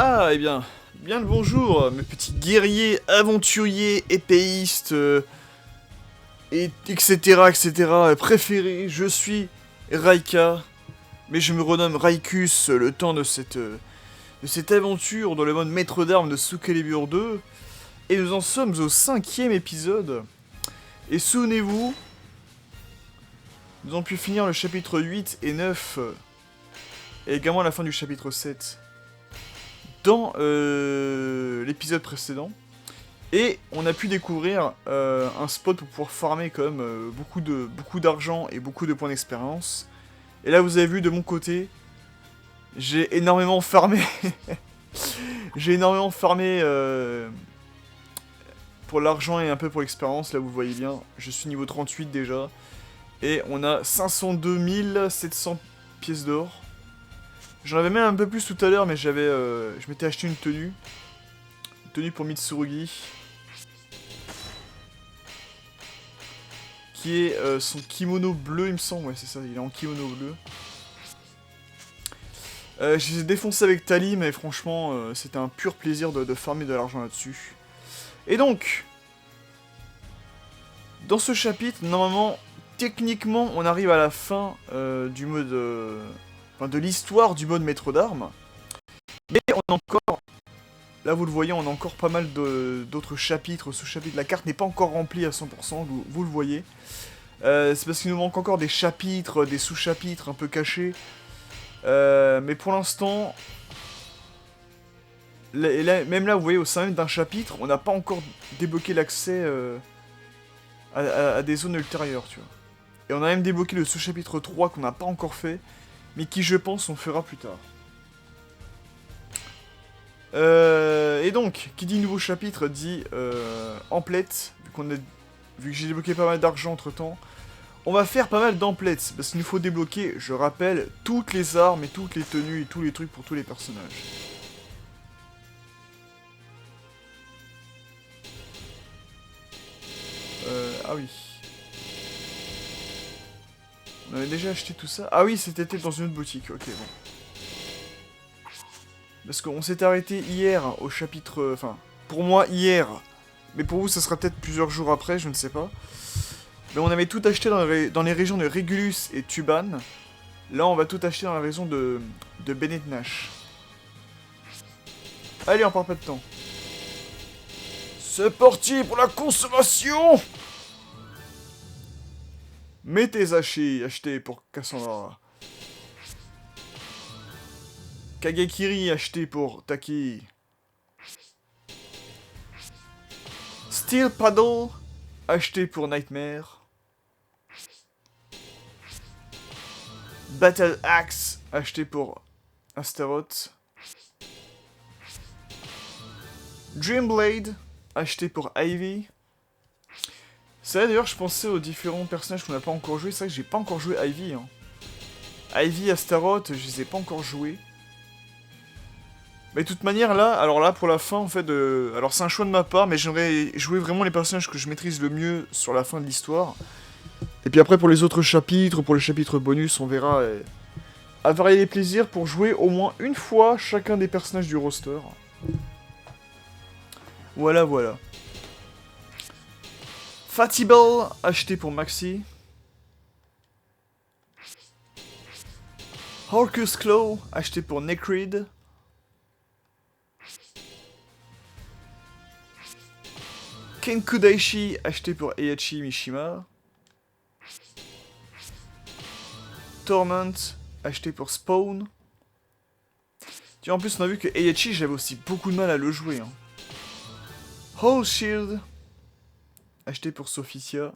Ah, eh bien, bien le bonjour, mes petits guerriers, aventuriers, épéistes, etc., préférés. Je suis Raika, mais je me renomme Raikus le temps de cette aventure dans le mode maître d'armes de Soul Calibur 2. Et nous en sommes au 5e épisode. Et souvenez-vous, nous avons pu finir le chapitre 8 et 9, et également la fin du chapitre 7. Dans l'épisode précédent. Et on a pu découvrir un spot pour pouvoir farmer quand même beaucoup d'argent et beaucoup de points d'expérience. Et là vous avez vu de mon côté, j'ai énormément farmé. J'ai énormément farmé pour l'argent et un peu pour l'expérience. Là vous voyez bien, je suis niveau 38 déjà. Et on a 502 700 pièces d'or. J'en avais même un peu plus tout à l'heure, mais je m'étais acheté une tenue. Une tenue pour Mitsurugi. Qui est son kimono bleu, il me semble. Ouais, c'est ça, il est en kimono bleu. Je les ai défoncés avec Tali, mais franchement, c'était un pur plaisir de farmer de l'argent là-dessus. Et donc, dans ce chapitre, normalement, techniquement, on arrive à la fin du mode... enfin, de l'histoire du mode maître d'armes. Mais on a encore... Là, vous le voyez, on a encore pas mal d'autres chapitres, sous-chapitres. La carte n'est pas encore remplie à 100%, vous le voyez. C'est parce qu'il nous manque encore des chapitres, des sous-chapitres un peu cachés. Mais pour l'instant... Même là, vous voyez, au sein même d'un chapitre, on n'a pas encore débloqué l'accès à des zones ultérieures, tu vois. Et on a même débloqué le sous-chapitre 3 qu'on n'a pas encore fait, mais qui, je pense, on fera plus tard. Et donc, qui dit nouveau chapitre dit emplettes, vu que j'ai débloqué pas mal d'argent entre temps. On va faire pas mal d'emplettes, parce qu'il nous faut débloquer, je rappelle, toutes les armes et toutes les tenues et tous les trucs pour tous les personnages. Ah oui. On avait déjà acheté tout ça. Ah oui, c'était dans une autre boutique, ok, bon. Parce qu'on s'est arrêté hier au chapitre... Enfin, pour moi, hier. Mais pour vous, ça sera peut-être plusieurs jours après, je ne sais pas. Mais on avait tout acheté dans les régions de Régulus et Tuban. Là, on va tout acheter dans la région de Bennett Nash. Allez, on perd pas de temps. C'est parti pour la consommation! Mettez acheté pour Cassandra. Kagekiri acheté pour Taki. Steel Paddle acheté pour Nightmare. Battle Axe acheté pour Astaroth. Dreamblade acheté pour Ivy. C'est vrai d'ailleurs, je pensais aux différents personnages qu'on n'a pas encore joué. C'est vrai que j'ai pas encore joué Ivy. Hein. Ivy, Astaroth, je les ai pas encore joués. Mais de toute manière, là, alors là, pour la fin, en fait, alors c'est un choix de ma part, mais j'aimerais jouer vraiment les personnages que je maîtrise le mieux sur la fin de l'histoire. Et puis après, pour les autres chapitres, pour les chapitres bonus, on verra à varier les plaisirs pour jouer au moins une fois chacun des personnages du roster. Voilà, voilà. Fatibel, acheté pour Maxi. Horcus Claw, acheté pour Necrid. Kenkudaishi, acheté pour Heihachi Mishima. Torment, acheté pour Spawn. Tiens, en plus, on a vu que Heihachi, j'avais aussi beaucoup de mal à le jouer. Hein. Whole Shield, acheté pour Sophicia.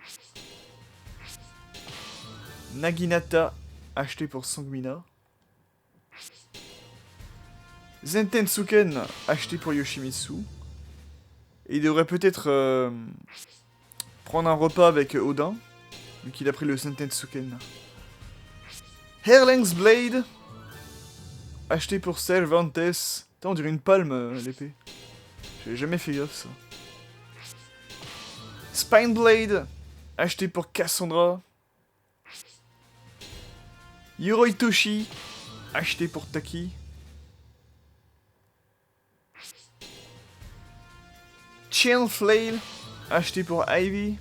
Naginata, acheté pour Sanguina. Zentensuken, acheté pour Yoshimitsu. Et il devrait peut-être prendre un repas avec Odin, vu qu'il a pris le Zentensuken. Herlings Blade, acheté pour Cervantes. Putain, on dirait une palme, l'épée. J'ai jamais fait gaffe, ça. Spine Blade, acheté pour Cassandra. Yoroitoshi, acheté pour Taki. Chain Flail, acheté pour Ivy.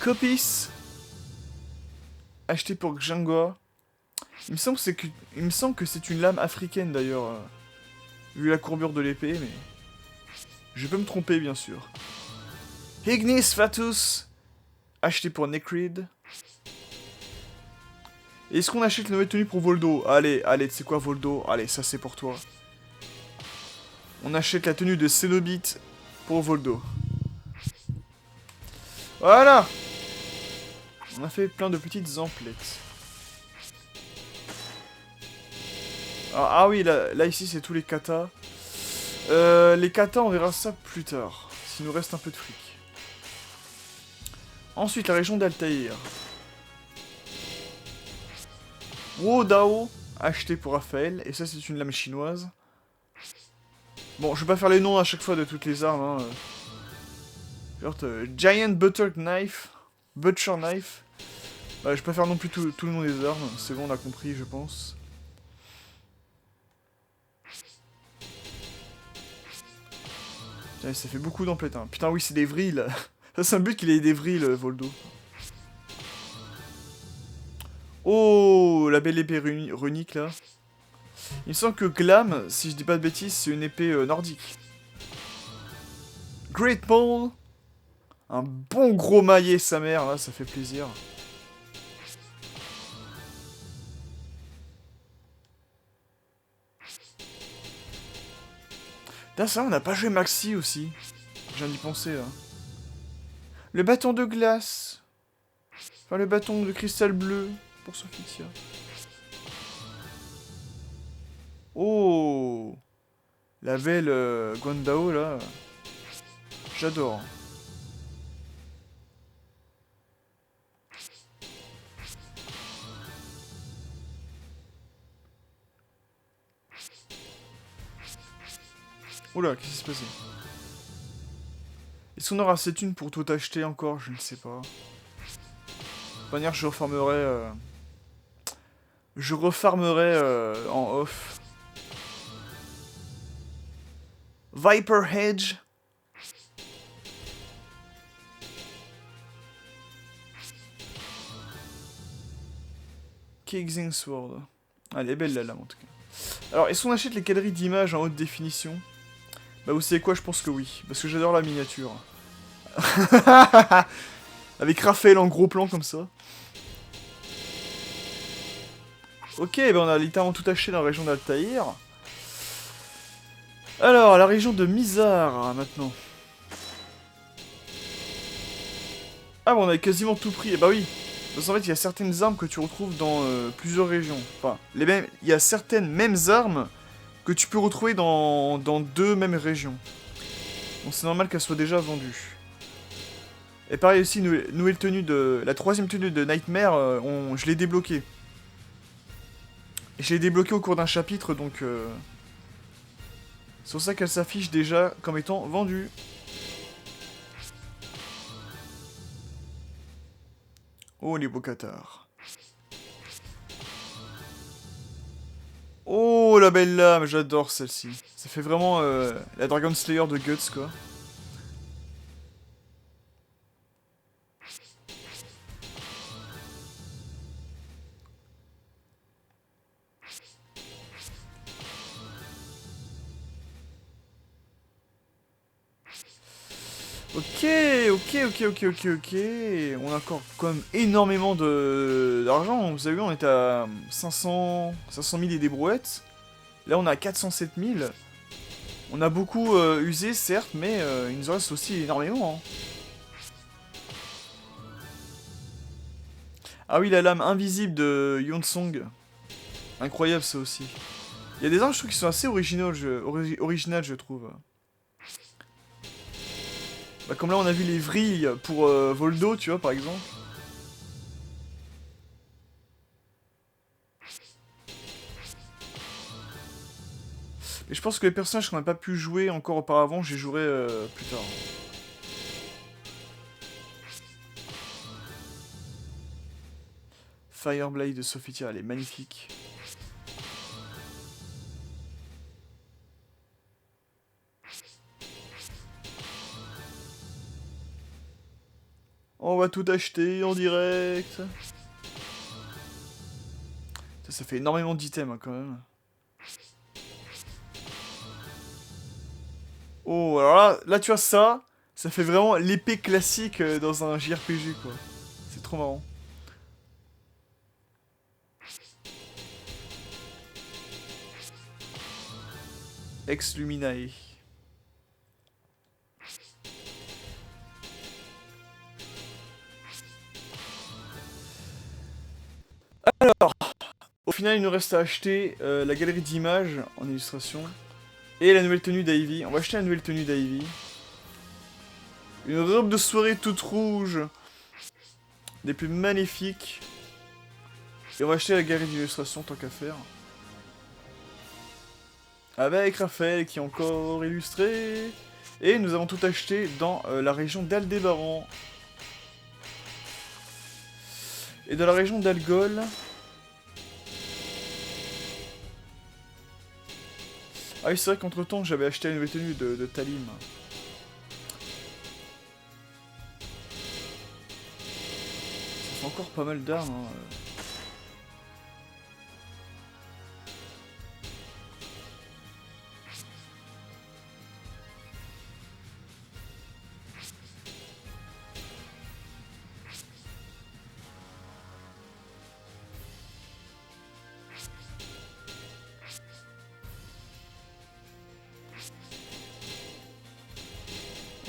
Copis, acheté pour Xangua. Il me semble que c'est une lame africaine d'ailleurs, vu la courbure de l'épée, mais je peux me tromper bien sûr. Ignis Fatus, acheté pour Necrid. Est-ce qu'on achète la nouvelle tenue pour Voldo? Allez, allez, tu sais quoi Voldo? Allez, ça c'est pour toi. On achète la tenue de Cenobite pour Voldo. Voilà! On a fait plein de petites emplettes. Ah oui, là ici c'est tous les katas. Les katas, on verra ça plus tard. S'il nous reste un peu de fric. Ensuite, la région d'Altaïr. Wodao, acheté pour Raphaël. Et ça, c'est une lame chinoise. Bon, je vais pas faire les noms à chaque fois de toutes les armes. Hein. Genre, Giant Butcher Knife. Butcher Knife. Je vais pas faire non plus tout le nom des armes. C'est bon, on a compris, je pense. Putain, ça fait beaucoup d'emplettes. Hein. Putain, oui, c'est des vrilles. Ça, c'est un but qu'il ait des vrilles, Voldo. Oh, la belle épée runique, là. Il me semble que Glam, si je dis pas de bêtises, c'est une épée nordique. Great Maul. Un bon gros maillet, sa mère, là, ça fait plaisir. Putain, ça, on n'a pas joué Maxi aussi. Je viens d'y penser, là. Le bâton de glace. Enfin, le bâton de cristal bleu. Pour Sophitia. Oh, la belle Guandao, là. J'adore. Oula, qu'est-ce qui s'est passé? Est-ce qu'on aura assez de thunes pour tout acheter encore? Je ne sais pas. De toute manière, je refarmerai... Je refarmerai en off. Viper Hedge. Kixing Sword. Ah, elle est belle la lame en tout cas. Alors, est-ce qu'on achète les galeries d'images en haute définition? Bah, vous savez quoi? Je pense que oui. Parce que j'adore la miniature. Avec Raphaël en gros plan comme ça. Ok, ben on a littéralement tout acheté dans la région d'Altaïr. Alors, la région de Mizar, maintenant. Ah bon, on a quasiment tout pris. Et bah oui. Parce qu'en fait, il y a certaines armes que tu retrouves dans plusieurs régions. Enfin, il y a certaines mêmes armes que tu peux retrouver dans deux mêmes régions. Donc c'est normal qu'elles soient déjà vendues. Et pareil aussi, nouvelle tenue de... La troisième tenue de Nightmare, je l'ai débloquée. Et je l'ai débloquée au cours d'un chapitre, donc... C'est pour ça qu'elle s'affiche déjà comme étant vendue. Oh, les beaux cathares. Oh, la belle lame, j'adore celle-ci. Ça fait vraiment la Dragon Slayer de Guts, quoi. Ok. On a encore quand même énormément d'argent. Vous avez vu, on était à 500 000 et des brouettes. Là, on est à 407 000. On a beaucoup usé, certes, mais il nous en reste aussi énormément. Hein. Ah oui, la lame invisible de Yonsong. Incroyable, ça aussi. Il y a des armes, je trouve, qui sont assez originales, je trouve. Bah, comme là, on a vu les vrilles pour Voldo, tu vois, par exemple. Et je pense que les personnages qu'on n'a pas pu jouer encore auparavant, j'y jouerai plus tard. Fireblade de Sophitia, elle est magnifique. va tout acheter en direct. Ça fait énormément d'items hein, quand même. Oh, alors là tu vois ça fait vraiment l'épée classique dans un JRPG quoi. C'est trop marrant. Ex Luminae. Alors, au final il nous reste à acheter la galerie d'images en illustration et la nouvelle tenue d'Ivy. On va acheter la nouvelle tenue d'Ivy. Une robe de soirée toute rouge, des plus magnifiques. Et on va acheter la galerie d'illustration tant qu'à faire. Avec Raphaël qui est encore illustré. Et nous avons tout acheté dans la région d'Aldébaran. Et dans la région d'Algol. Ah oui, c'est vrai qu'entre temps j'avais acheté la nouvelle tenue de Talim. Ça fait encore pas mal d'armes. Hein.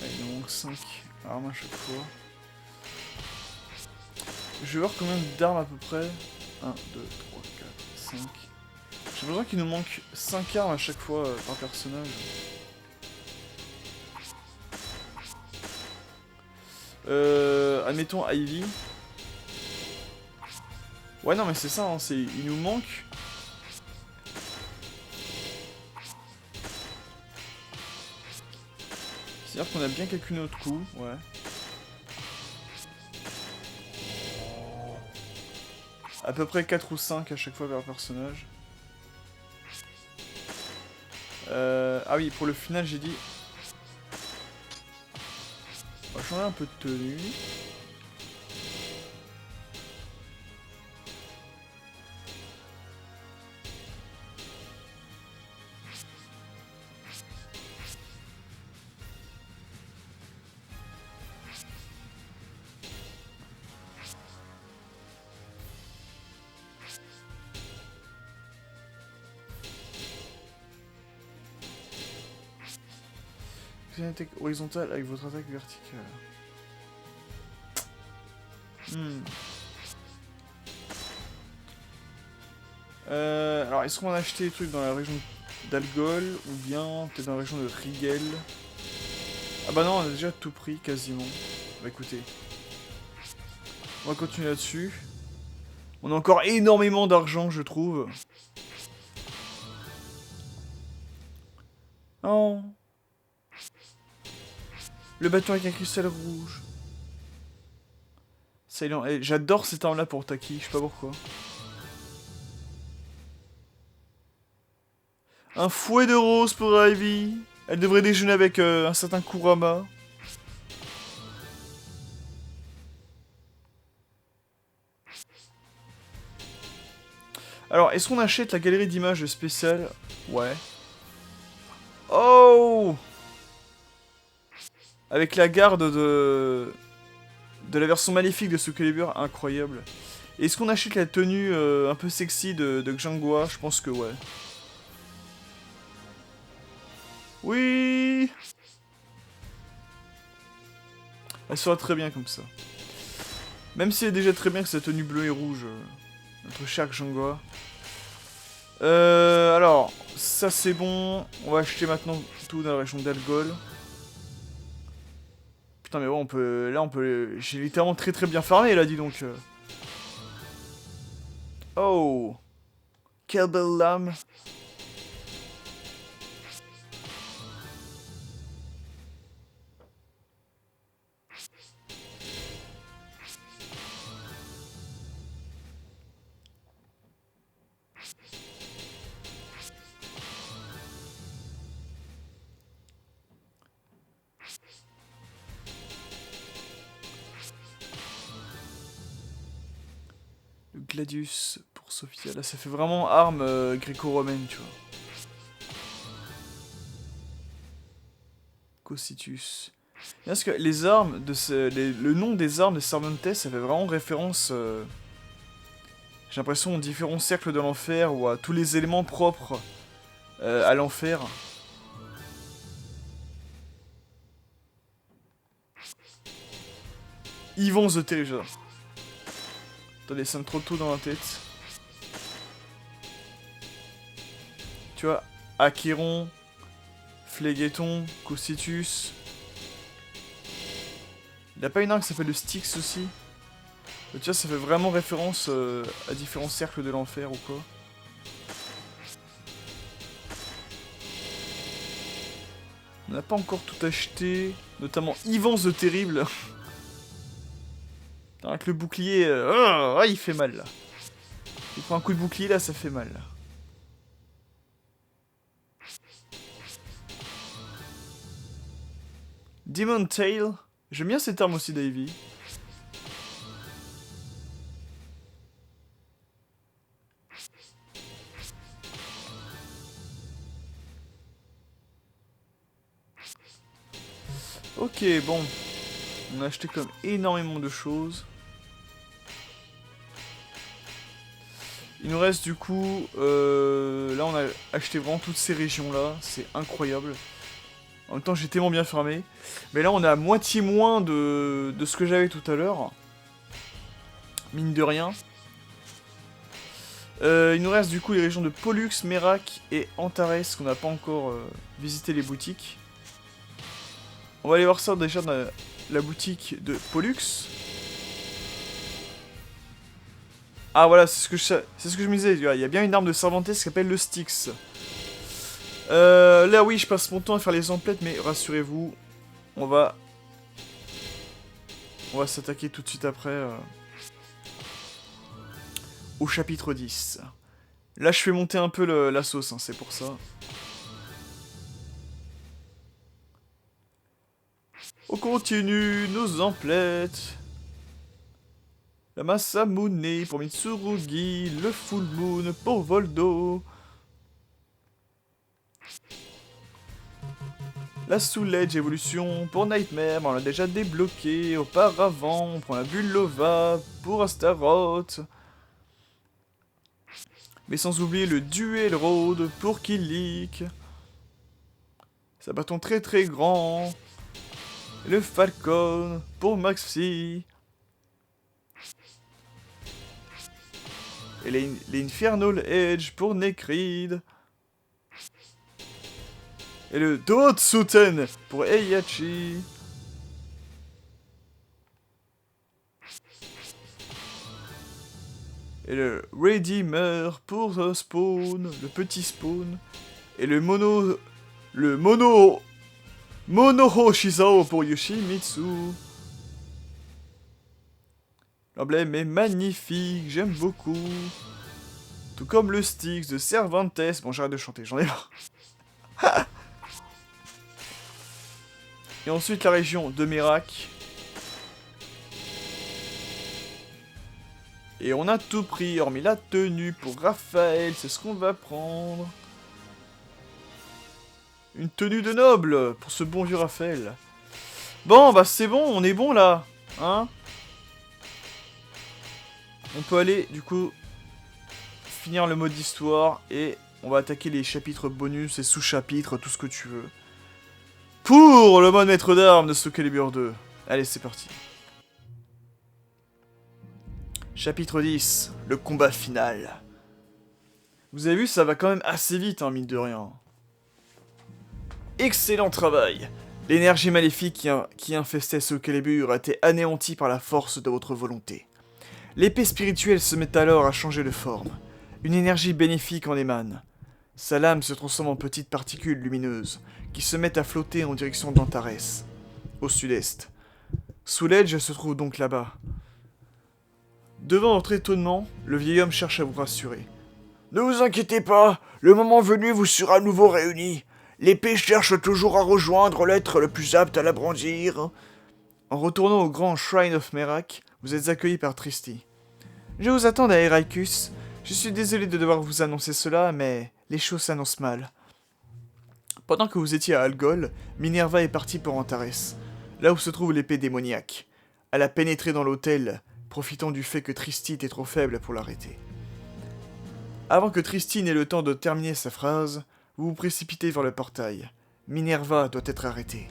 Ouais, il nous manque 5 armes à chaque fois. Je vais voir combien d'armes à peu près. 1, 2, 3, 4, 5. J'ai besoin qu'il nous manque 5 armes à chaque fois par personnage. Admettons Ivy. Ouais non mais c'est ça, hein, il nous manque... C'est-à-dire qu'on a bien calculé notre coup, ouais. À peu près 4 ou 5 à chaque fois par personnage. Ah oui, pour le final j'ai dit... On va changer un peu de tenue. Vous avez une attaque horizontale avec votre attaque verticale. Alors, est-ce qu'on a acheté des trucs dans la région d'Algol ou bien peut-être dans la région de Rigel? Ah bah non, on a déjà tout pris quasiment. Bah écoutez, on va continuer là-dessus. On a encore énormément d'argent, je trouve. Oh. Le bâton avec un cristal rouge. Silent. Eh, j'adore cette arme-là pour Taki, je sais pas pourquoi. Un fouet de rose pour Ivy. Elle devrait déjeuner avec un certain Kurama. Alors, est-ce qu'on achète la galerie d'images spéciale? Ouais. Oh! Avec la garde de la version magnifique de Soul Calibur, incroyable. Est-ce qu'on achète la tenue un peu sexy de Xianghua? Je pense que ouais. Oui! Elle sera très bien comme ça. Même si elle est déjà très bien que sa tenue bleue et rouge. Notre cher Xianghua. Alors, ça c'est bon. On va acheter maintenant tout dans la région d'Algol. Putain mais bon, on peut... Là on peut... J'ai littéralement très très bien farmé là, dis donc. Oh! Quelle belle lame! Gladius pour Sophia. Là, ça fait vraiment arme gréco-romaine, tu vois. Cocytus. Parce que les armes, le nom des armes de Cervantes, ça fait vraiment référence, j'ai l'impression, aux différents cercles de l'enfer ou à tous les éléments propres à l'enfer. Yvan the Terrible. Attendez, ça me trop tôt dans la tête. Tu vois, Achéron, Phlégeton, Cocytus. Il a pas une arme qui s'appelle le Styx aussi? Tu vois, ça fait vraiment référence à différents cercles de l'enfer ou quoi. On n'a pas encore tout acheté, notamment Yvan the Terrible. Avec le bouclier, il fait mal là. Il prend un coup de bouclier là, ça fait mal. Demon Tail. J'aime bien cette arme aussi d'Ivy. Ok, bon. On a acheté comme énormément de choses. Il nous reste du coup... là, on a acheté vraiment toutes ces régions-là. C'est incroyable. En même temps, j'ai tellement bien fermé. Mais là, on a à moitié moins de ce que j'avais tout à l'heure. Mine de rien. Il nous reste du coup les régions de Pollux, Merak et Antares, qu'on n'a pas encore visité les boutiques. On va aller voir ça déjà dans la boutique de Pollux. Ah voilà, c'est ce que je me disais, il y a bien une arme de Cervantes qui s'appelle le Styx. Là oui, je passe mon temps à faire les emplettes, mais rassurez-vous, on va s'attaquer tout de suite après au chapitre 10. Là je fais monter un peu la sauce, hein, c'est pour ça. On continue nos emplettes. La Masamune pour Mitsurugi, le Full Moon pour Voldo. La Soul Edge évolution pour Nightmare, on l'a déjà débloqué. Auparavant, on prend la Bulova pour Astaroth. Mais sans oublier le Duel Road pour Killik. Sa bâton très très grand. Et le Falcon pour Maxi. Et les Infernal Edge pour Necrid. Et le Dotsuten pour Heihachi. Et le Redeemer pour Spawn, le petit Spawn. Et le Monoho Shizao pour Yoshimitsu. L'emblème est magnifique, j'aime beaucoup. Tout comme le Styx de Cervantes. Bon, j'arrête de chanter, j'en ai marre. Et ensuite la région de Merak. Et on a tout pris, hormis la tenue pour Raphaël, c'est ce qu'on va prendre. Une tenue de noble pour ce bon vieux Raphaël. Bon, bah c'est bon, on est bon là. Hein? On peut aller, du coup, finir le mode histoire et on va attaquer les chapitres bonus et sous-chapitres, tout ce que tu veux. Pour le mode maître d'armes de Soul Calibur 2. Allez, c'est parti. Chapitre 10, le combat final. Vous avez vu, ça va quand même assez vite, hein, mine de rien. Excellent travail. L'énergie maléfique qui infestait Soul Calibur a été anéantie par la force de votre volonté. L'épée spirituelle se met alors à changer de forme. Une énergie bénéfique en émane. Sa lame se transforme en petites particules lumineuses qui se mettent à flotter en direction d'Antares, au sud-est. Soul Edge se trouve donc là-bas. Devant votre étonnement, le vieil homme cherche à vous rassurer. Ne vous inquiétez pas, le moment venu vous sera à nouveau réunis. L'épée cherche toujours à rejoindre l'être le plus apte à la brandir. En retournant au grand Shrine of Merak, vous êtes accueilli par Tristy. Je vous attends, Aericus. Je suis désolé de devoir vous annoncer cela, mais les choses s'annoncent mal. Pendant que vous étiez à Algol, Minerva est partie pour Antares, là où se trouve l'épée démoniaque. Elle a pénétré dans l'hôtel, profitant du fait que Tristy était trop faible pour l'arrêter. Avant que Tristy n'ait le temps de terminer sa phrase, vous vous précipitez vers le portail. Minerva doit être arrêtée.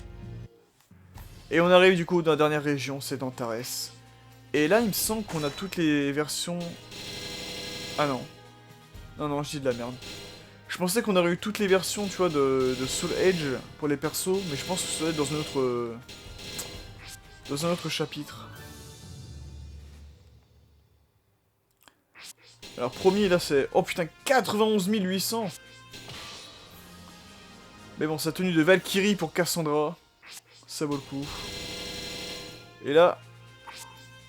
Et on arrive du coup dans la dernière région, c'est Antares. Et là, il me semble qu'on a toutes les versions... Ah non. Non, je dis de la merde. Je pensais qu'on aurait eu toutes les versions, tu vois, de Soul Edge pour les persos, mais je pense que ça doit être dans un autre chapitre. Alors, premier, là, c'est... Oh putain, 91 800. Mais bon, sa tenue de Valkyrie pour Cassandra, ça vaut le coup. Et là,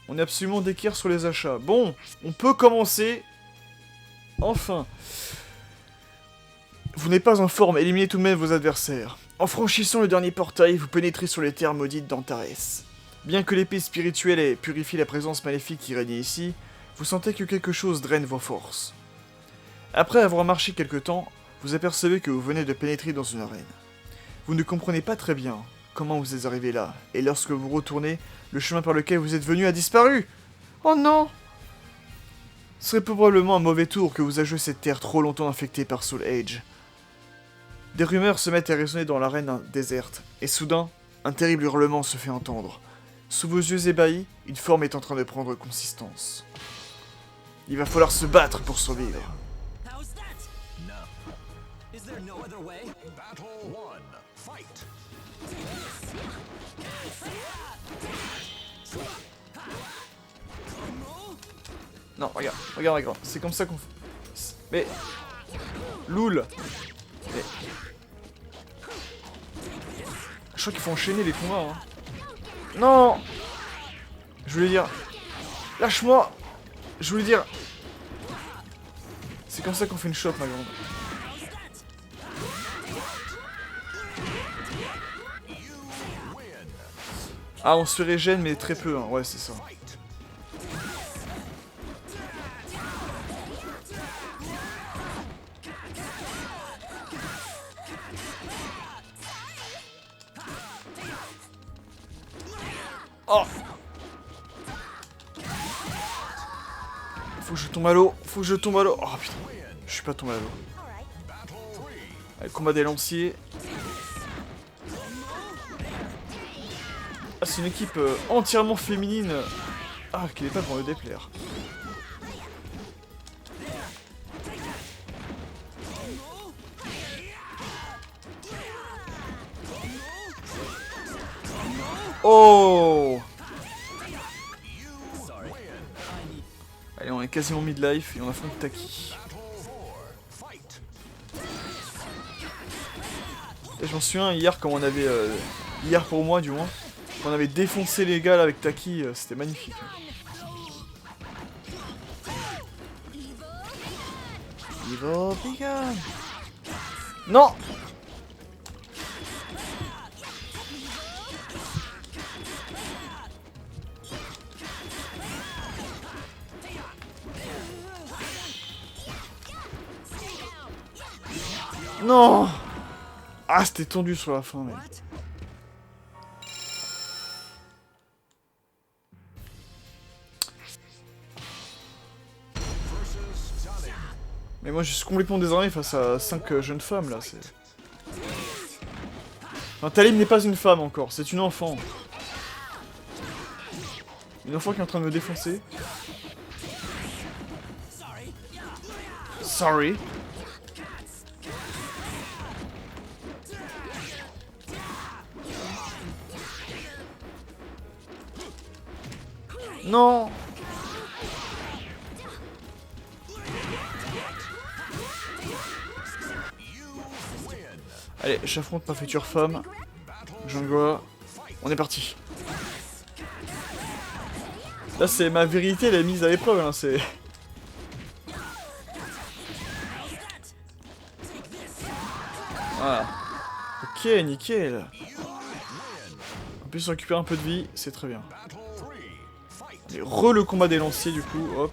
on est absolument d'équerre sur les achats. Bon, on peut commencer. Enfin. Vous n'êtes pas en forme, éliminez tout de même vos adversaires. En franchissant le dernier portail, vous pénétrez sur les terres maudites d'Antares. Bien que l'épée spirituelle ait purifié la présence maléfique qui régnait ici, vous sentez que quelque chose draine vos forces. Après avoir marché quelque temps, vous apercevez que vous venez de pénétrer dans une arène. Vous ne comprenez pas très bien comment vous êtes arrivé là, et lorsque vous retournez, le chemin par lequel vous êtes venu a disparu. Oh non! Ce serait probablement un mauvais tour que vous a joué cette terre trop longtemps infectée par Soul Edge. Des rumeurs se mettent à résonner dans l'arène déserte, et soudain, un terrible hurlement se fait entendre. Sous vos yeux ébahis, une forme est en train de prendre consistance. Il va falloir se battre pour survivre. Non, regarde. C'est comme ça qu'on fait. Mais... Loul. Mais... Je crois qu'il faut enchaîner les combats, hein. Non. Je voulais dire... Lâche-moi. Je voulais dire... C'est comme ça qu'on fait une chope, ma grande. Ah, on se régène, mais très peu, hein. Ouais, c'est ça. Oh! Faut que je tombe à l'eau. Oh putain. Je suis pas tombé à l'eau. Allez, combat des lanciers. Ah, c'est une équipe entièrement féminine. Ah, qu'il est pas pour me déplaire. Oh! Allez, on est quasiment mid-life et on affronte Taki. Et je m'en souviens hier quand on avait... hier pour moi du moins. Quand on avait défoncé les gars là, avec Taki, c'était magnifique. Evil Beacon. Non! Non! Ah, c'était tendu sur la fin, mec. Mais moi, je suis complètement désarmé face à 5 jeunes femmes, là. Enfin, Talim n'est pas une femme, encore. C'est une enfant. Une enfant qui est en train de me défoncer. Sorry. Non. Allez, j'affronte ma future femme. Jangoa. On est parti. Là, c'est ma vérité, elle est mise à l'épreuve, hein, c'est... Voilà. Ok, nickel. En plus, on récupère un peu de vie, c'est très bien. Et le combat des lanciers, du coup, hop.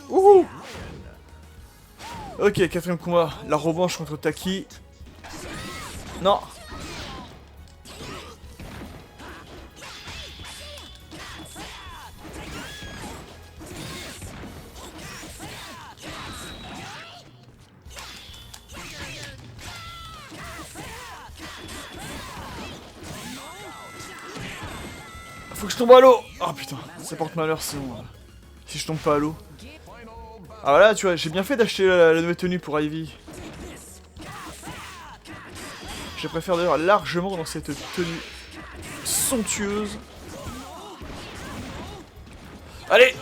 Ouhou. Ok, quatrième combat. La revanche contre Taki. Non. Faut que je tombe à l'eau. Oh putain, ça porte malheur sinon. Si je tombe pas à l'eau. Ah voilà, tu vois, j'ai bien fait d'acheter la nouvelle tenue pour Ivy. Je préfère d'ailleurs largement dans cette tenue somptueuse. Allez.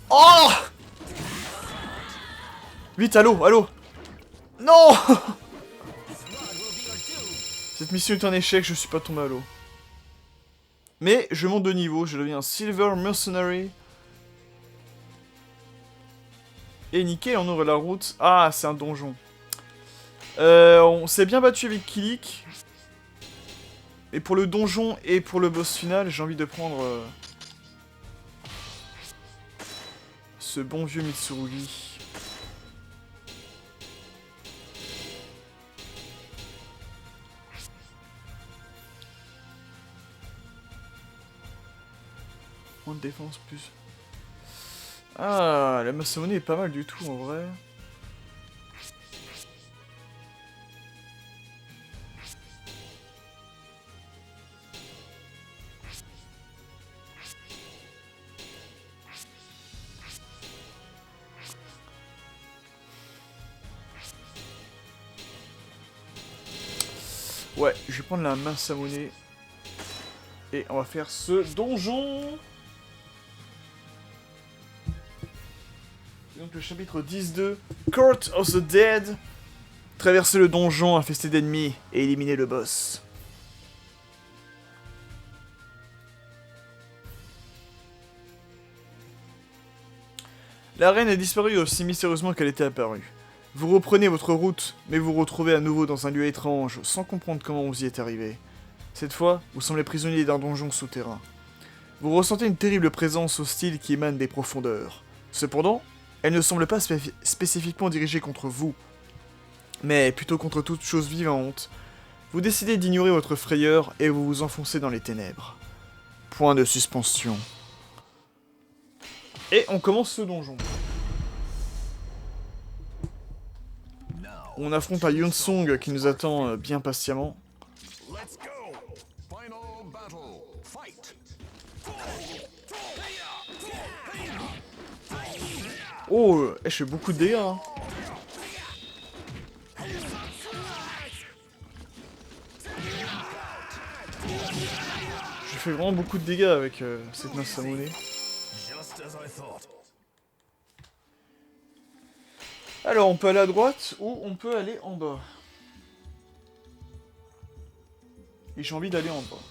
Oh. Vite, à l'eau, à l'eau. Non. Cette mission est un échec, je suis pas tombé à l'eau. Mais je monte de niveau, je deviens un Silver Mercenary. Et nickel, on ouvre la route. Ah, c'est un donjon. On s'est bien battu avec Kilik. Et pour le donjon et pour le boss final, j'ai envie de prendre... ce bon vieux Mitsurugi. Moins de défense, plus... Ah, la maçonnerie est pas mal du tout, en vrai. Ouais, je vais prendre la mince à monnaie. Et on va faire ce donjon. Donc le chapitre 10-2, Court of the Dead. Traverser le donjon infesté d'ennemis et éliminer le boss. La reine a disparu aussi mystérieusement qu'elle était apparue. Vous reprenez votre route, mais vous vous retrouvez à nouveau dans un lieu étrange, sans comprendre comment vous y êtes arrivé. Cette fois, vous semblez prisonnier d'un donjon souterrain. Vous ressentez une terrible présence hostile qui émane des profondeurs. Cependant, elle ne semble pas spécifiquement dirigée contre vous, mais plutôt contre toute chose vivante. Vous décidez d'ignorer votre frayeur et vous vous enfoncez dans les ténèbres. Point de suspension. Et on commence ce donjon. On affronte un Yunsong qui nous attend bien patiemment. Oh, je fais beaucoup de dégâts. Hein. Je fais vraiment beaucoup de dégâts avec cette masse à monnaie. Alors, on peut aller à droite ou on peut aller en bas. Et j'ai envie d'aller en bas.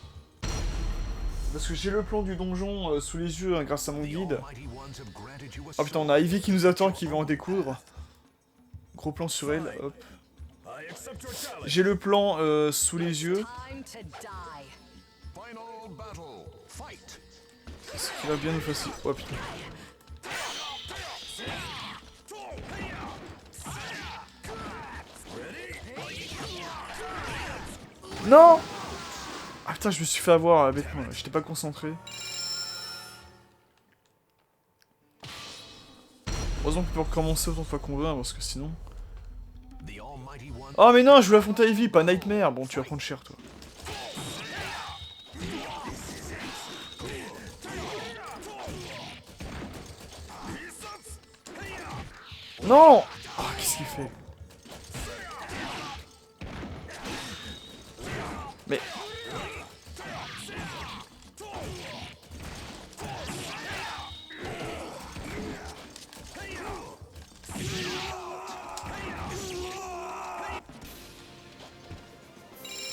Parce que j'ai le plan du donjon sous les yeux hein, grâce à mon guide. Oh putain, on a Ivy qui nous attend, qui va en découdre. Gros plan sur elle, hop. J'ai le plan sous les yeux. Ce qui va bien nous faciliter. Oh putain. Non! Ah putain, je me suis fait avoir bêtement, j'étais pas concentré. Heureusement qu'on peut recommencer autant de fois qu'on veut, hein, parce que sinon... Oh mais non, je voulais affronter Ivy, pas Nightmare. Bon, tu vas prendre cher, toi. Non! Oh, qu'est-ce qu'il fait? Mais...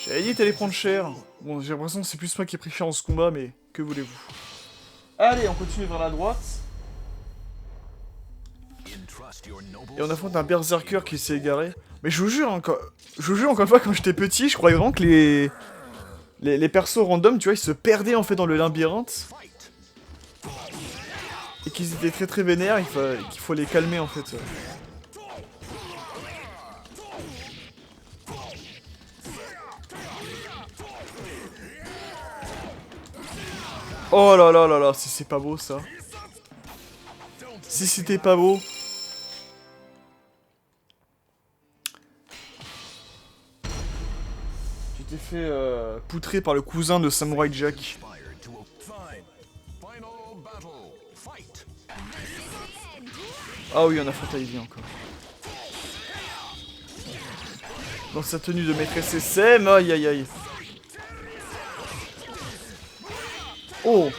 J'avais dit t'allais prendre cher. Bon, j'ai l'impression que c'est plus moi qui ai pris cher en ce combat, mais que voulez-vous? Allez, on continue vers la droite. Et on affronte un berserker qui s'est égaré. Mais je vous jure, encore une fois, quand j'étais petit, je croyais vraiment que les persos random, tu vois, ils se perdaient en fait dans le labyrinthe. et qu'ils étaient très très vénères, qu'il faut les calmer en fait. Oh là là là là, si c'est pas beau ça. Si c'était pas beau. Tu t'es fait poutrer par le cousin de Samurai Jack. Ah oui, on a faute à Ivy encore. Dans sa tenue de maîtresse SM, aïe aïe aïe. Oh!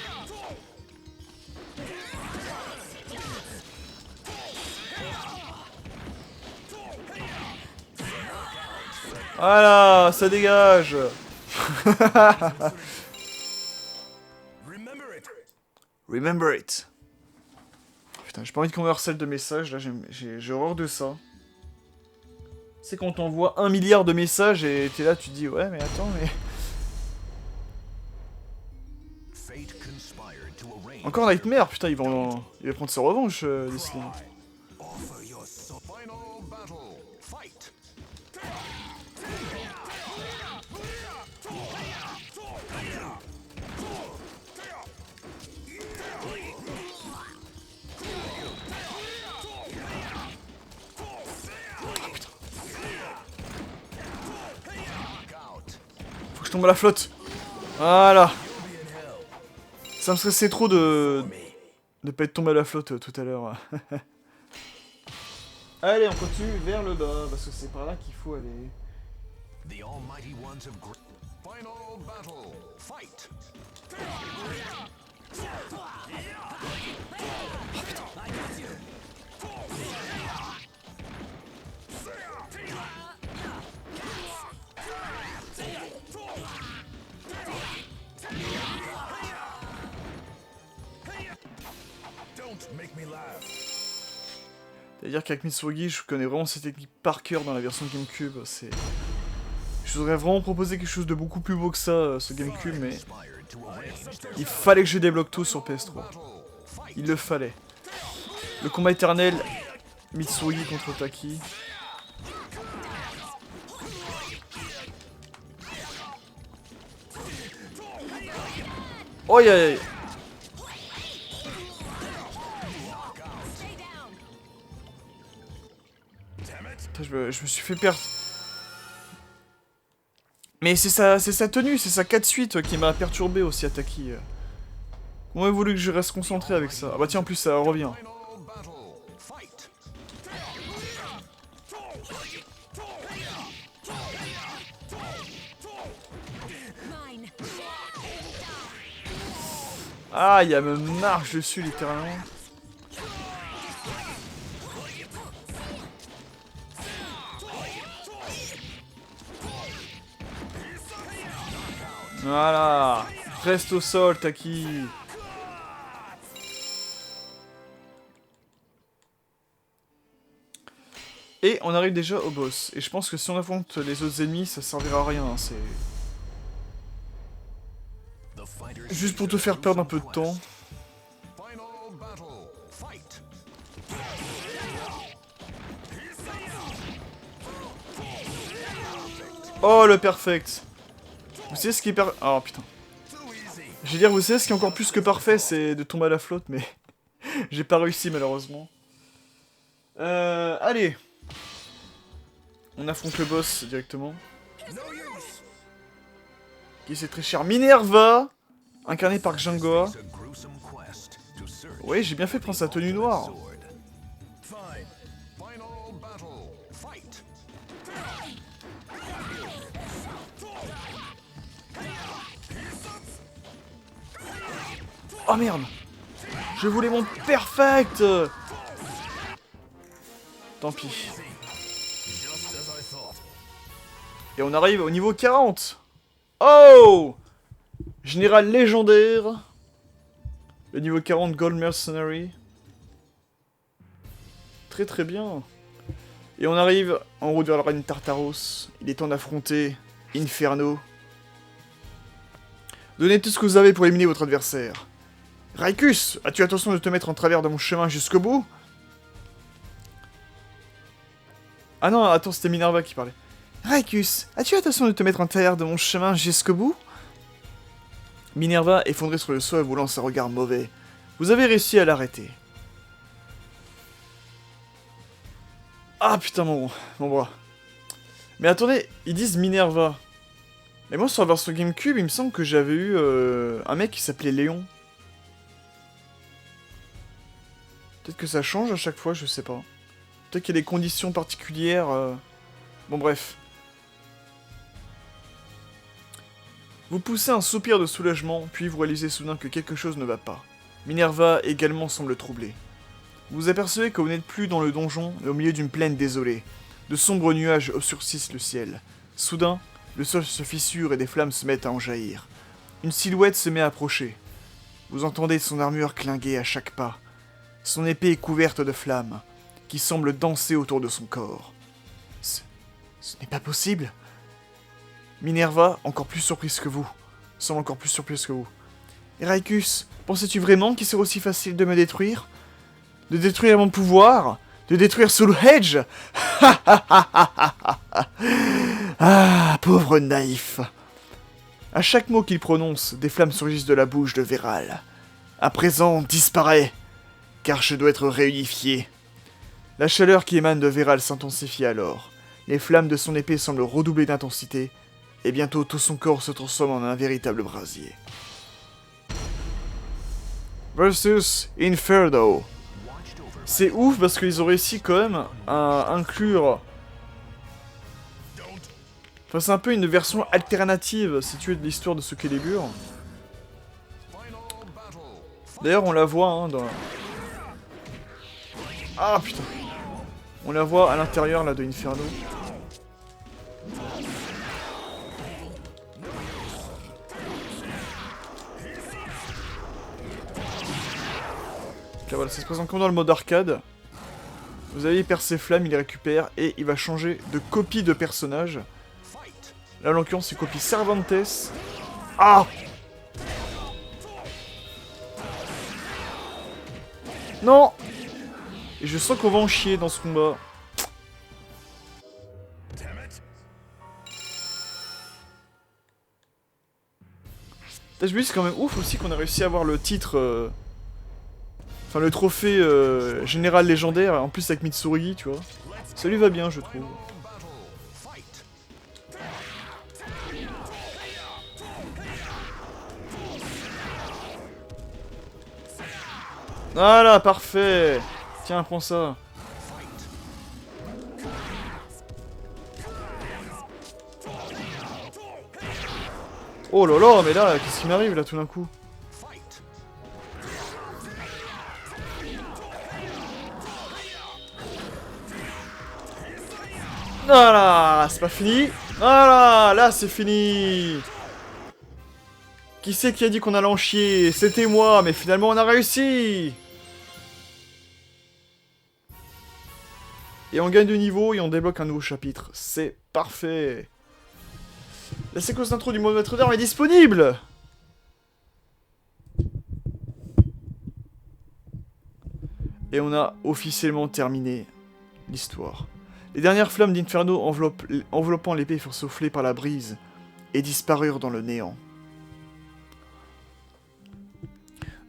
Voilà, ça dégage. Remember it. Putain, j'ai pas envie de converser de messages, là, j'ai horreur de ça. C'est quand t'envoies 1 milliard de messages et t'es là, tu te dis, ouais, mais attends, mais... Encore Nightmare, putain, il va prendre sa revanche, Leslie. Faut que je tombe à la flotte. Voilà. Ça me stressait trop de pas être tombé à la flotte tout à l'heure. Allez, on continue vers le bas, parce que c'est par là qu'il faut aller. C'est-à-dire qu'avec Mitsurugi, je connais vraiment cette technique par cœur dans la version GameCube. Je voudrais vraiment proposer quelque chose de beaucoup plus beau que ça, ce GameCube, mais... Il fallait que je débloque tout sur PS3. Il le fallait. Le combat éternel, Mitsurugi contre Taki. Oh aïe aïe. Je me suis fait perdre. Mais c'est sa tenue, c'est sa 4 suite qui m'a perturbé aussi, Taki. Comment il voulu que je reste concentré avec ça? Ah bah tiens, en plus ça revient. Ah, il y a me marche dessus littéralement. Voilà. Reste au sol, Taki. Et on arrive déjà au boss. Et je pense que si on affronte les autres ennemis, ça servira à rien. C'est juste pour te faire perdre un peu de temps. Oh, le perfect. Vous savez ce qui est Oh putain. Je veux dire, vous savez ce qui est encore plus que parfait, c'est de tomber à la flotte, mais j'ai pas réussi malheureusement. Allez. On affronte le boss directement. Qui c'est très cher. Minerva, incarné par Jangoa. Oui, j'ai bien fait de prendre sa tenue noire. Oh merde! Je voulais mon perfect! Tant pis. Et on arrive au niveau 40. Oh! Général légendaire. Le niveau 40 Gold Mercenary. Très très bien. Et on arrive en route vers le Reine Tartaros. Il est temps d'affronter Inferno. Donnez tout ce que vous avez pour éliminer votre adversaire. Raikus, as-tu attention de te mettre en travers de mon chemin jusqu'au bout? Ah non, attends, c'était Minerva qui parlait. Raikus, as-tu attention de te mettre en travers de mon chemin jusqu'au bout? Minerva, effondrée sur le sol, vous lance un regard mauvais. Vous avez réussi à l'arrêter. Ah putain, mon bras. Mais attendez, ils disent Minerva. Mais moi, sur la version GameCube, il me semble que j'avais eu un mec qui s'appelait Léon. Peut-être que ça change à chaque fois, je sais pas. Peut-être qu'il y a des conditions particulières. Bon, bref. Vous poussez un soupir de soulagement, puis vous réalisez soudain que quelque chose ne va pas. Minerva également semble troublée. Vous apercevez que vous n'êtes plus dans le donjon, mais au milieu d'une plaine désolée. De sombres nuages obscurcissent le ciel. Soudain, le sol se fissure et des flammes se mettent à en jaillir. Une silhouette se met à approcher. Vous entendez son armure clinguer à chaque pas. Son épée est couverte de flammes, qui semblent danser autour de son corps. Ce n'est pas possible. Minerva, encore plus surprise que vous, semble encore plus surprise que vous. Raikus, pensais-tu vraiment qu'il serait aussi facile de me détruire? De détruire mon pouvoir? De détruire Soul Edge? Ah, pauvre naïf. À chaque mot qu'il prononce, des flammes surgissent de la bouche de Véral. À présent, disparaît, car je dois être réunifié. La chaleur qui émane de Véral s'intensifie alors. Les flammes de son épée semblent redoubler d'intensité, et bientôt tout son corps se transforme en un véritable brasier. Versus Inferno. C'est ouf parce qu'ils ont réussi quand même à inclure... Enfin, c'est un peu une version alternative, si tu veux, de l'histoire de ce Calibur. D'ailleurs, on la voit, hein, dans... Ah, putain. On la voit à l'intérieur, là, de Inferno. Là, voilà, ça se présente comme dans le mode arcade. Vous allez percer ses flammes, il les récupère, et il va changer de copie de personnage. Là, en l'occurrence, c'est copie Cervantes. Ah! Non! Et je sens qu'on va en chier dans ce combat. Là, je me dis, c'est quand même ouf aussi qu'on a réussi à avoir le titre... Enfin, le trophée général légendaire, en plus avec Mitsurugi, tu vois. Ça lui va bien, je trouve. Voilà, parfait. Tiens, prends ça. Oh là là, mais là, qu'est-ce qui m'arrive là tout d'un coup? Voilà, c'est pas fini. Voilà, là c'est fini. Qui c'est qui a dit qu'on allait en chier? C'était moi, mais finalement on a réussi. Et on gagne de niveau et on débloque un nouveau chapitre. C'est parfait. La séquence d'intro du mode maître d'armes est disponible. Et on a officiellement terminé l'histoire. Les dernières flammes d'Inferno enveloppant l'épée furent soufflées par la brise et disparurent dans le néant.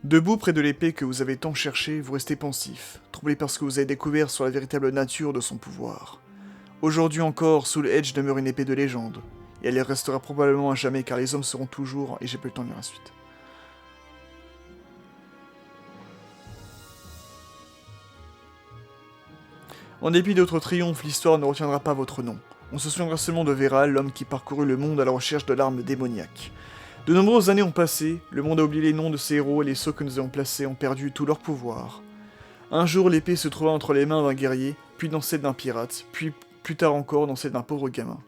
Debout près de l'épée que vous avez tant cherchée, vous restez pensif, troublé par ce que vous avez découvert sur la véritable nature de son pouvoir. Aujourd'hui encore, Soul Edge demeure une épée de légende, et elle y restera probablement à jamais car les hommes seront toujours, et j'ai pas le temps de lire la suite. En dépit d'autres triomphes, l'histoire ne retiendra pas votre nom. On se souviendra seulement de Véral, l'homme qui parcourut le monde à la recherche de l'arme démoniaque. De nombreuses années ont passé, le monde a oublié les noms de ses héros et les ceux que nous avons placés ont perdu tout leur pouvoir. Un jour, l'épée se trouva entre les mains d'un guerrier, puis dans celle d'un pirate, puis plus tard encore dans celle d'un pauvre gamin.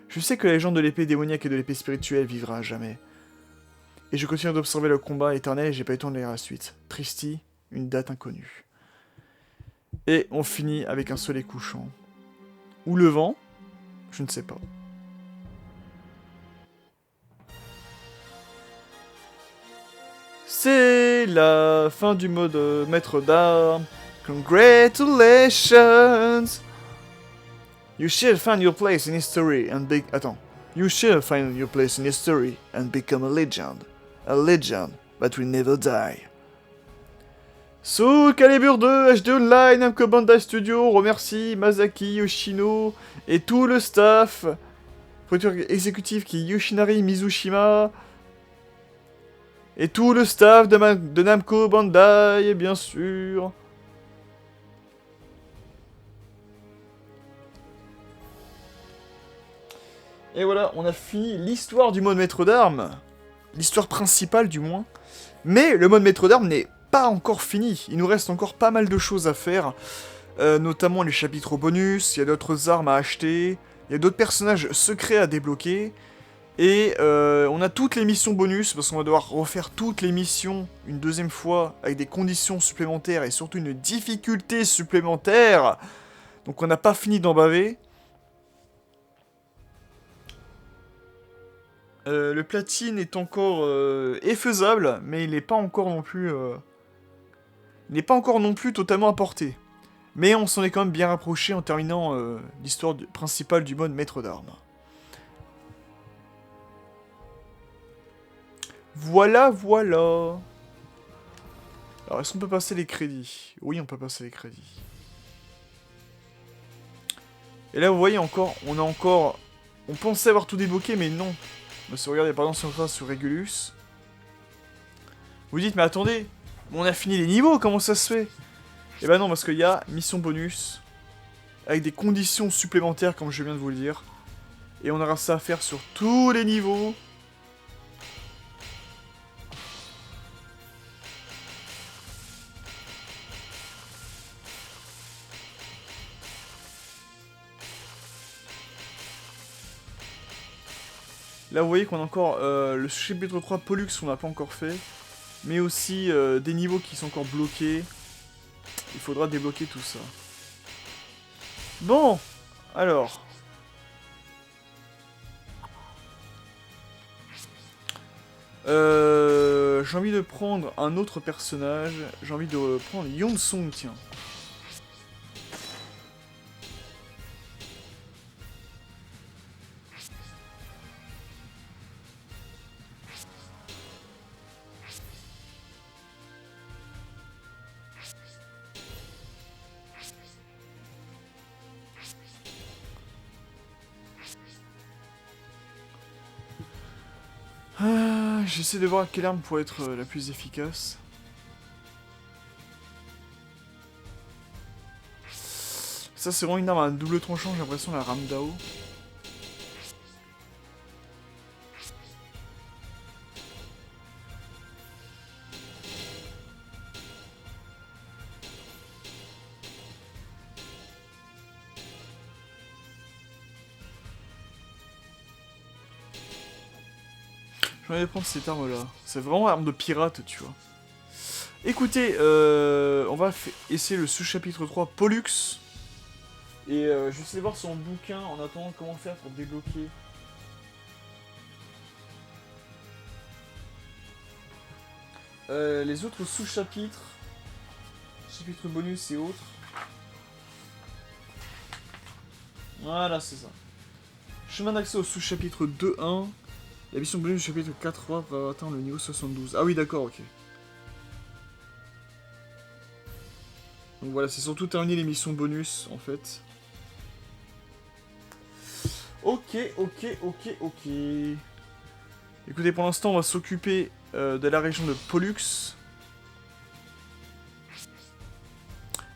Je sais que la légende de l'épée démoniaque et de l'épée spirituelle vivra à jamais. Et je continue d'observer le combat éternel et j'ai pas eu le temps de lire la suite. Tristy, une date inconnue. Et on finit avec un soleil couchant. Ou levant, je ne sais pas. C'est la fin du mode maître d'armes. Congratulations! You shall find your place in history and be... Attends. You shall find your place in history and become a legend. A legend that will never die. Soul Calibur 2, HD Online, Namco Bandai Studio remercie Masaki, Yoshino et tout le staff. Producteur exécutif qui est Yoshinari Mizushima. Et tout le staff de Namco Bandai, bien sûr. Et voilà, on a fini l'histoire du mode maître d'armes. L'histoire principale, du moins. Mais le mode maître d'armes n'est pas encore fini. Il nous reste encore pas mal de choses à faire. Notamment les chapitres bonus, il y a d'autres armes à acheter. Il y a d'autres personnages secrets à débloquer. Et on a toutes les missions bonus, parce qu'on va devoir refaire toutes les missions une deuxième fois, avec des conditions supplémentaires et surtout une difficulté supplémentaire. Donc on n'a pas fini d'en baver. Le platine est encore est faisable, mais il n'est pas encore non plus... il n'est pas encore non plus totalement à portée. Mais on s'en est quand même bien rapproché en terminant l'histoire principale du mode maître d'armes. Voilà, voilà. Alors, est-ce qu'on peut passer les crédits? Oui, on peut passer les crédits. Et là, vous voyez encore, on a encore... On pensait avoir tout débloqué, mais non. Si vous regardez par exemple si on passe sur Regulus. Vous dites, mais attendez, on a fini les niveaux, comment ça se fait? Et bah non, parce qu'il y a mission bonus, avec des conditions supplémentaires, comme je viens de vous le dire. Et on aura ça à faire sur tous les niveaux. Là, vous voyez qu'on a encore le chapitre 3 Pollux qu'on n'a pas encore fait. Mais aussi des niveaux qui sont encore bloqués. Il faudra débloquer tout ça. Bon, alors. J'ai envie de prendre un autre personnage. J'ai envie de prendre Yonsong, tiens. J'essaie de voir quelle arme pourrait être la plus efficace. Ça c'est vraiment une arme à double tranchant, j'ai l'impression, la Ramdao. J'ai envie de prendre cette arme-là. C'est vraiment arme de pirate, tu vois. Écoutez, on va essayer le sous-chapitre 3, Pollux. Et je vais essayer de voir son bouquin en attendant comment faire pour débloquer. Les autres sous-chapitres. Chapitre bonus et autres. Voilà, c'est ça. Chemin d'accès au sous-chapitre 2.1. La mission bonus du chapitre 4 va atteindre le niveau 72. Ah oui, d'accord, ok. Donc voilà, c'est surtout terminer les missions bonus, en fait. Ok. Écoutez, pour l'instant, on va s'occuper de la région de Pollux.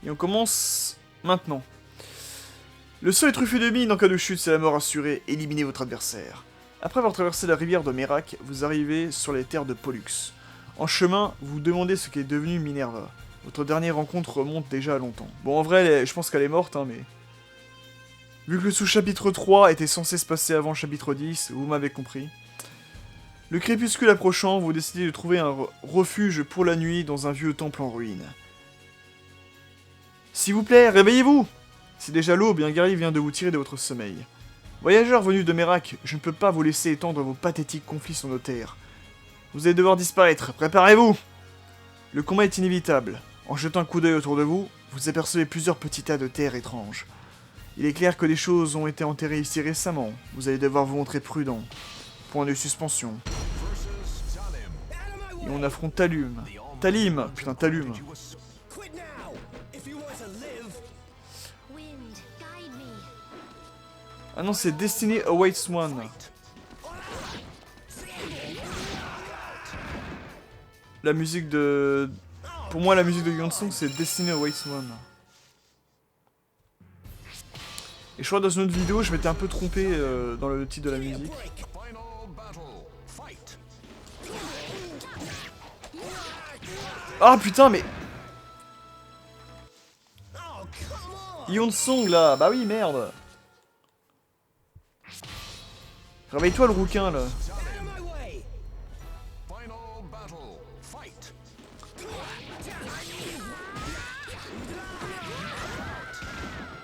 Et on commence maintenant. Le sol est truffé de mines, en cas de chute, c'est la mort assurée. Éliminez votre adversaire. Après avoir traversé la rivière de Merak, vous arrivez sur les terres de Pollux. En chemin, vous vous demandez ce qu'est devenu Minerva. Votre dernière rencontre remonte déjà à longtemps. Bon, en vrai, je pense qu'elle est morte, hein, mais... Vu que le sous-chapitre 3 était censé se passer avant le chapitre 10, vous m'avez compris. Le crépuscule approchant, vous décidez de trouver un refuge pour la nuit dans un vieux temple en ruine. S'il vous plaît, réveillez-vous! C'est déjà l'aube et un guerrier vient de vous tirer de votre sommeil. Voyageurs venus de Merak, je ne peux pas vous laisser étendre vos pathétiques conflits sur nos terres. Vous allez devoir disparaître, préparez-vous! Le combat est inévitable. En jetant un coup d'œil autour de vous, vous apercevez plusieurs petits tas de terre étranges. Il est clair que des choses ont été enterrées ici récemment. Vous allez devoir vous montrer prudent. Point de suspension. Et on affronte Talum. Talim! Putain, Talum. Ah non, c'est Destiny Awaits One. La musique de... Pour moi, la musique de Hyunsong, c'est Destiny Awaits One. Et je crois dans une autre vidéo, je m'étais un peu trompé dans le titre de la musique. Ah putain, mais... Hyunsong, là. Bah oui, merde. Réveille-toi, le rouquin, là.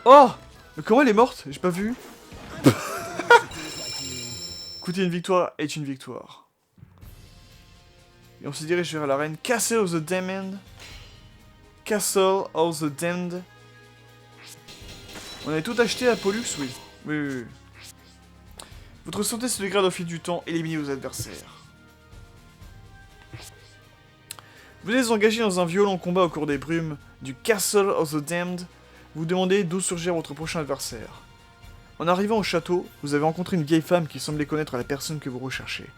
Oh! Mais comment elle est morte? J'ai pas vu. Écoutez, une victoire est une victoire. Et on se dirige vers l'arène Castle of the Damned. Castle of the Damned. On avait tout acheté à Pollux, oui. Oui. Votre santé se dégrade au fil du temps, éliminez vos adversaires. Vous êtes engagé dans un violent combat au cours des brumes du Castle of the Damned. Vous demandez d'où surgir votre prochain adversaire. En arrivant au château, vous avez rencontré une vieille femme qui semblait connaître la personne que vous recherchez.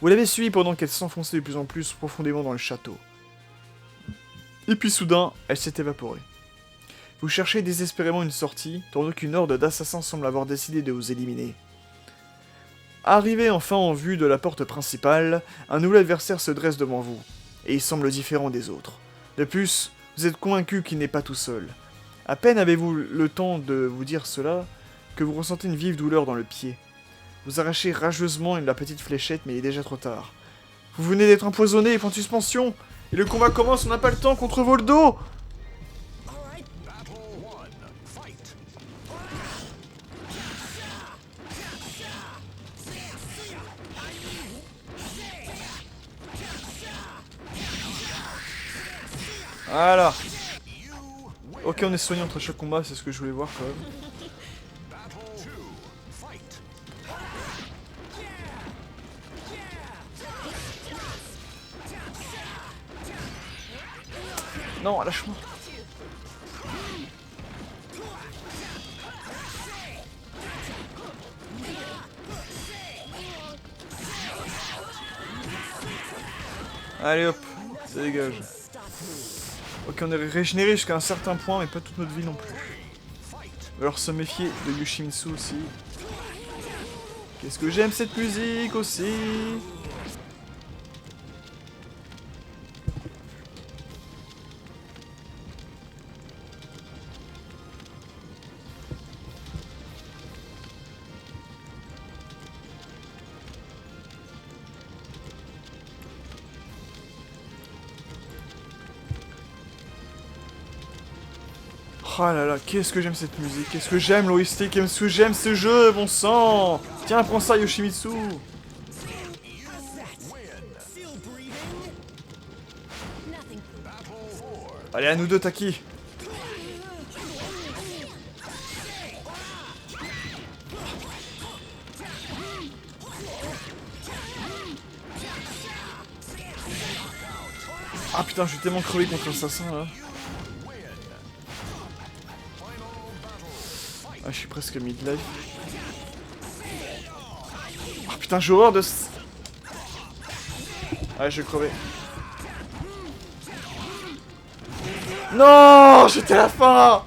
Vous l'avez suivie pendant qu'elle s'enfonçait de plus en plus profondément dans le château. Et puis soudain, elle s'est évaporée. Vous cherchez désespérément une sortie, tandis qu'une horde d'assassins semble avoir décidé de vous éliminer. Arrivé enfin en vue de la porte principale, un nouvel adversaire se dresse devant vous, et il semble différent des autres. De plus, vous êtes convaincu qu'il n'est pas tout seul. À peine avez-vous le temps de vous dire cela, que vous ressentez une vive douleur dans le pied. Vous arrachez rageusement la petite fléchette, mais il est déjà trop tard. Vous venez d'être empoisonné, point de suspension, et le combat commence, on n'a pas le temps, contre Voldo! Voilà. Ok, on est soigné entre chaque combat, c'est ce que je voulais voir quand même. Non, lâche-moi. Allez hop, ça dégage. Ok, on est régénéré jusqu'à un certain point, mais pas toute notre vie non plus. Alors se méfier de Yoshimitsu aussi. Qu'est-ce que j'aime cette musique aussi. Oh là là, qu'est-ce que j'aime cette musique, qu'est-ce que j'aime l'OST, qu'est-ce que j'aime ce jeu, bon sang. Tiens, prends ça Yoshimitsu. Allez, à nous deux, Taki. Ah putain, je suis tellement crevé contre l'assassin là. Ah, je suis presque mid-life. Ah putain, j'ai horreur de... Ah, je vais crever. Non, j'étais à la fin.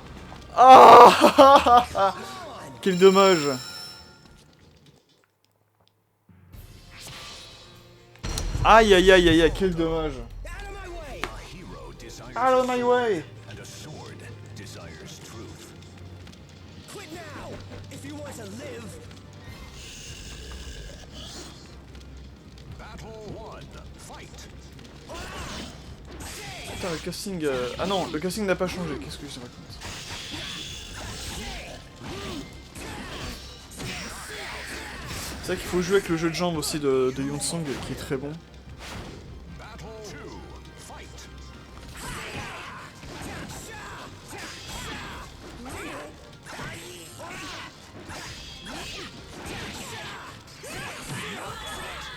Ah. Quel dommage. Aïe aïe aïe aïe aïe, quel dommage. Out of my way. Putain, le casting... Ah non, le casting n'a pas changé, qu'est-ce que je raconte? C'est vrai qu'il faut jouer avec le jeu de jambes aussi de Hyunsong qui est très bon.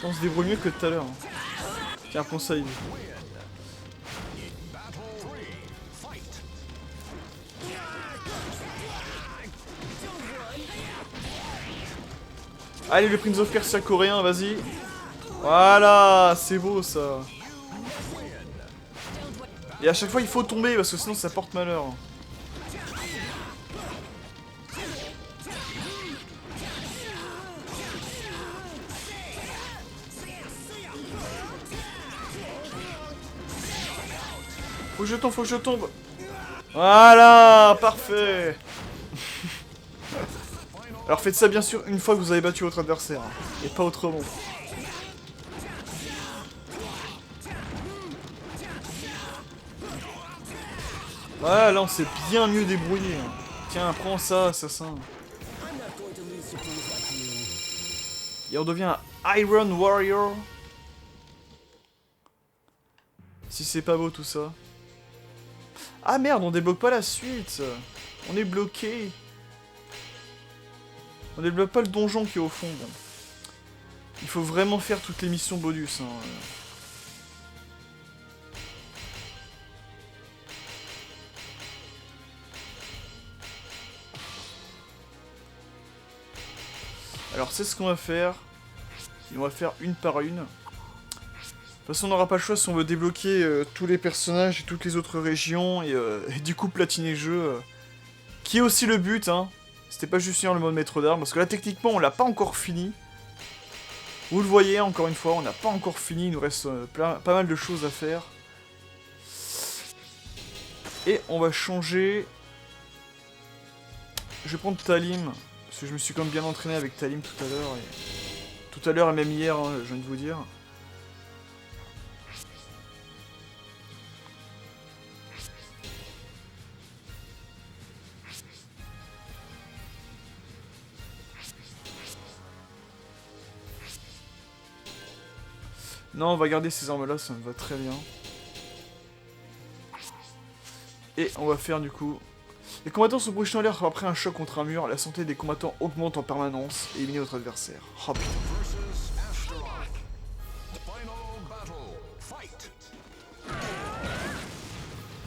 On se débrouille mieux que tout à l'heure. Hein. Tiens, prends ça, Ivy. Allez, le Prince of Persia coréen, vas-y. Voilà, c'est beau ça. Et à chaque fois, il faut tomber parce que sinon ça porte malheur. Faut que je tombe. Voilà, parfait. Alors faites ça bien sûr une fois que vous avez battu votre adversaire, hein, et pas autrement. Voilà, là on s'est bien mieux débrouillé. Hein. Tiens, prends ça, assassin. Et on devient un Iron Warrior. Si c'est pas beau tout ça. Ah merde, on débloque pas la suite. On est bloqué. On débloque pas le donjon qui est au fond. Il faut vraiment faire toutes les missions bonus. Hein. Alors c'est ce qu'on va faire. Et on va faire une par une. De toute façon on n'aura pas le choix si on veut débloquer tous les personnages et toutes les autres régions. Et du coup platiner le jeu. Qui est aussi le but, hein. C'était pas juste sur le mode maître d'armes, parce que là techniquement on l'a pas encore fini. Vous le voyez encore une fois, on n'a pas encore fini, il nous reste pas mal de choses à faire. Et on va changer. Je vais prendre Talim, parce que je me suis quand même bien entraîné avec Talim tout à l'heure. Et... tout à l'heure et même hier, hein, je viens de vous dire. Non, on va garder ces armes-là, ça me va très bien. Et on va faire du coup... Les combattants sont projetés en l'air après un choc contre un mur. La santé des combattants augmente en permanence et éliminer votre adversaire. Oh putain.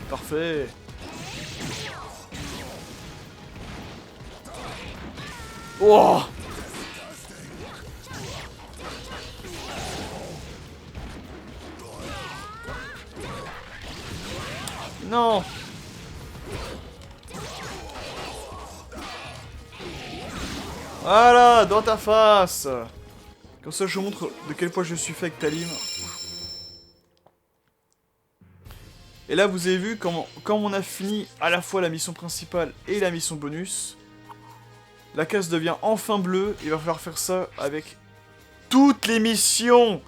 Parfait. Oh! Non! Voilà, dans ta face! Comme ça, je vous montre de quel point je suis fait avec Talim. Et là, vous avez vu, comme on a fini à la fois la mission principale et la mission bonus, la case devient enfin bleue. Il va falloir faire ça avec toutes les missions!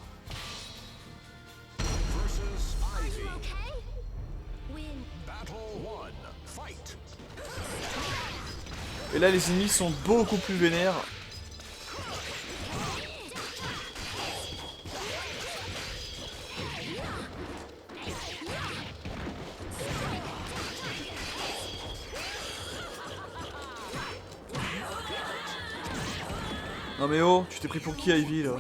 Et là, les ennemis sont beaucoup plus vénères. Non mais oh, tu t'es pris pour qui, Ivy, là?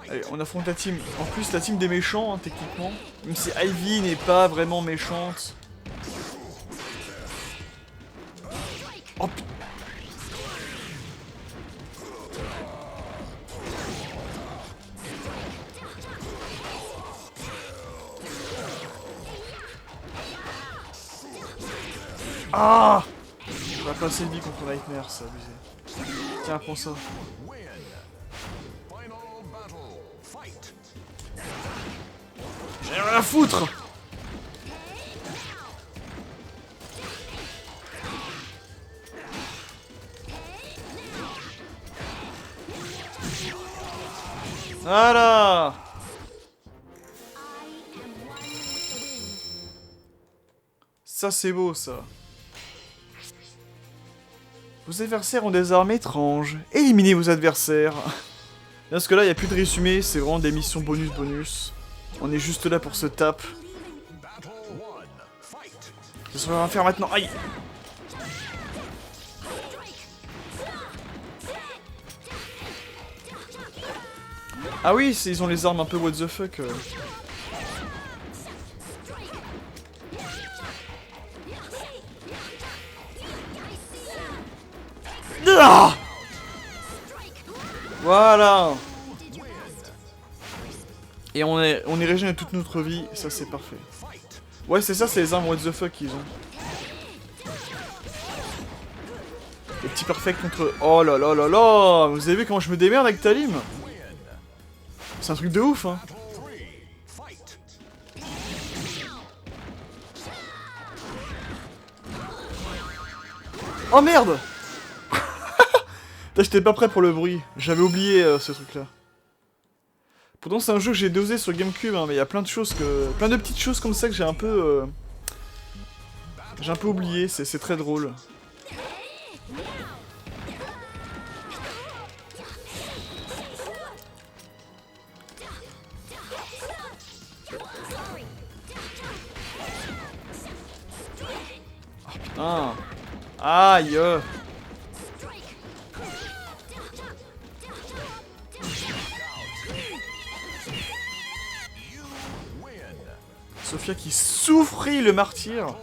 Allez, on affronte la team. En plus, la team des méchants, hein, techniquement. Même si Ivy n'est pas vraiment méchante. Oh putain. Ah! On va passer une vie contre Nightmare, c'est abusé. Tiens, prends ça. J'ai rien à foutre! Voilà! Ça c'est beau ça. Vos adversaires ont des armes étranges. Éliminez vos adversaires. Parce que là il n'y a plus de résumé, c'est vraiment des missions bonus. On est juste là pour se tape. C'est ce qu'on va faire maintenant. Aïe! Ah oui, ils ont les armes un peu what the fuck. Ah, voilà. Et on est régénéré toute notre vie, ça c'est parfait. Ouais, c'est ça, c'est les armes what the fuck qu'ils ont. Les petits perfects contre... Oh là là là là. Vous avez vu comment je me démerde avec Talim? C'est un truc de ouf, hein. Oh merde. J'étais pas prêt pour le bruit. J'avais oublié ce truc-là. Pourtant c'est un jeu que j'ai dosé sur GameCube, hein, mais il y a plein de choses que... Plein de petites choses comme ça que j'ai un peu... J'ai un peu oublié, c'est très drôle. Oh putain. Aïe. Sophia qui souffrit le martyr.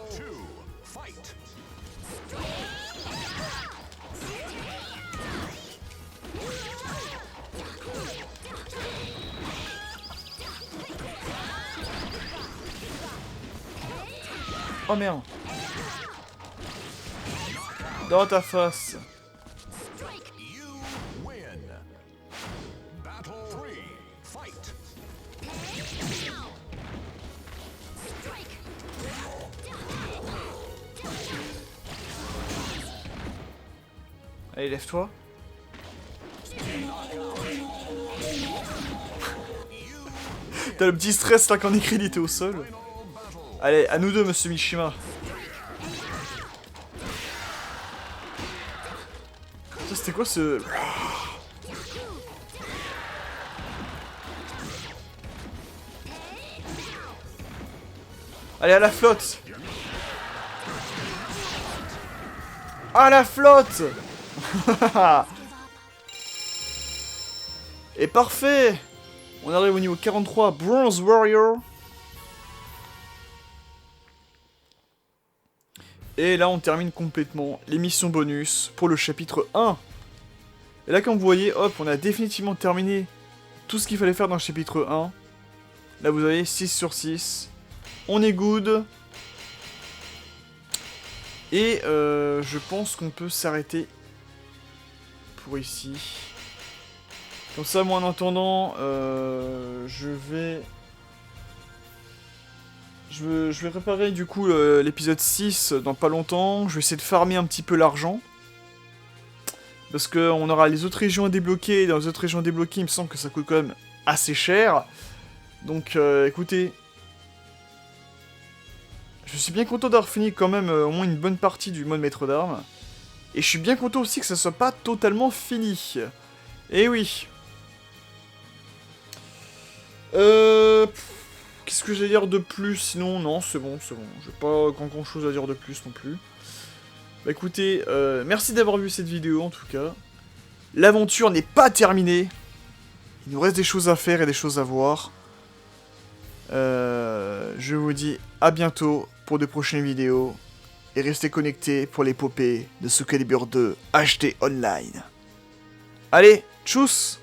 Oh merde. Dans ta face. Allez, lève-toi. T'as le petit stress là quand on est crédité au sol. Allez, à nous deux, monsieur Mishima. Ça, c'était quoi ce... Allez, à la flotte. À la flotte. Et parfait. On arrive au niveau 43, Bronze Warrior. Et là, on termine complètement les missions bonus pour le chapitre 1. Et là, comme vous voyez, hop, on a définitivement terminé tout ce qu'il fallait faire dans le chapitre 1. Là, vous avez 6 sur 6. On est good. Et je pense qu'on peut s'arrêter pour ici. Comme ça, moi, en attendant, je vais réparer du coup l'épisode 6 dans pas longtemps. Je vais essayer de farmer un petit peu l'argent. Parce qu'on aura les autres régions à débloquer. Et dans les autres régions à débloquer, il me semble que ça coûte quand même assez cher. Donc écoutez, je suis bien content d'avoir fini quand même au moins une bonne partie du mode maître d'armes. Et je suis bien content aussi que ça soit pas totalement fini. Et oui. Qu'est-ce que j'ai à dire de plus? Sinon, non, c'est bon, c'est bon. J'ai pas grand chose à dire de plus non plus. Bah écoutez, merci d'avoir vu cette vidéo en tout cas. L'aventure n'est pas terminée. Il nous reste des choses à faire et des choses à voir. Je vous dis à bientôt pour de prochaines vidéos. Et restez connectés pour l'épopée de Soul Calibur 2 HD Online. Allez, tchuss!